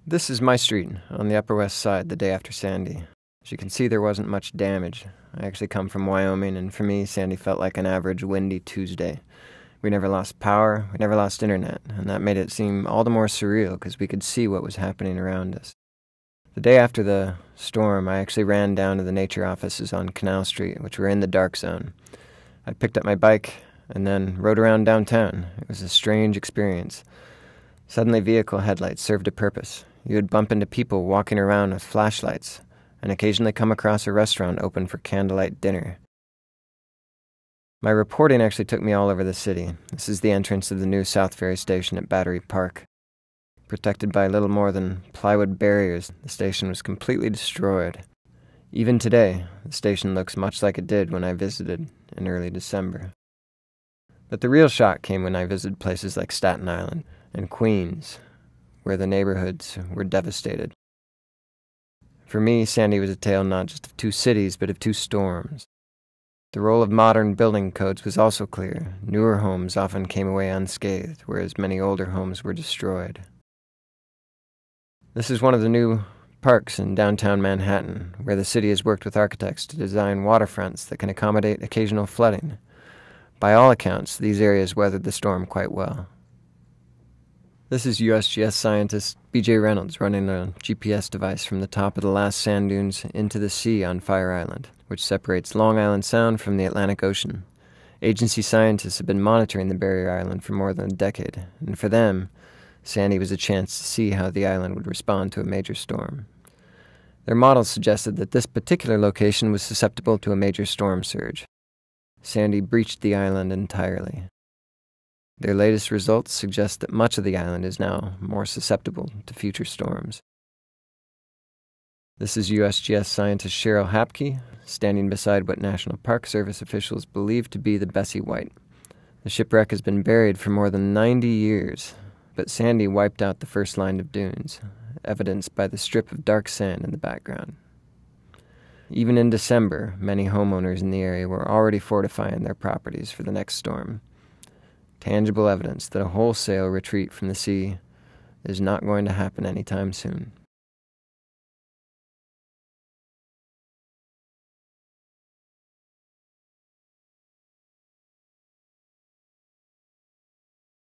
This is my street, on the Upper West Side, the day after Sandy. As you can see, there wasn't much damage. I actually come from Wyoming, and for me, Sandy felt like an average windy Tuesday. We never lost power, we never lost internet, and that made it seem all the more surreal because we could see what was happening around us. The day after the storm, I actually ran down to the nature offices on Canal Street, which were in the dark zone. I picked up my bike and then rode around downtown. It was a strange experience. Suddenly, vehicle headlights served a purpose. You would bump into people walking around with flashlights, and occasionally come across a restaurant open for candlelight dinner. My reporting actually took me all over the city. This is the entrance of the new South Ferry station at Battery Park. Protected by little more than plywood barriers, the station was completely destroyed. Even today, the station looks much like it did when I visited in early December. But the real shock came when I visited places like Staten Island and Queens, where the neighborhoods were devastated. For me, Sandy was a tale not just of two cities, but of two storms. The role of modern building codes was also clear. Newer homes often came away unscathed, whereas many older homes were destroyed. This is one of the new parks in downtown Manhattan, where the city has worked with architects to design waterfronts that can accommodate occasional flooding. By all accounts, these areas weathered the storm quite well. This is USGS scientist B.J. Reynolds running a GPS device from the top of the last sand dunes into the sea on Fire Island, which separates Long Island Sound from the Atlantic Ocean. Agency scientists have been monitoring the barrier island for more than a decade, and for them, Sandy was a chance to see how the island would respond to a major storm. Their models suggested that this particular location was susceptible to a major storm surge. Sandy breached the island entirely. Their latest results suggest that much of the island is now more susceptible to future storms. This is USGS scientist Cheryl Hapke, standing beside what National Park Service officials believe to be the Bessie White. The shipwreck has been buried for more than 90 years, but Sandy wiped out the first line of dunes, evidenced by the strip of dark sand in the background. Even in December, many homeowners in the area were already fortifying their properties for the next storm. Tangible evidence that a wholesale retreat from the sea is not going to happen anytime soon.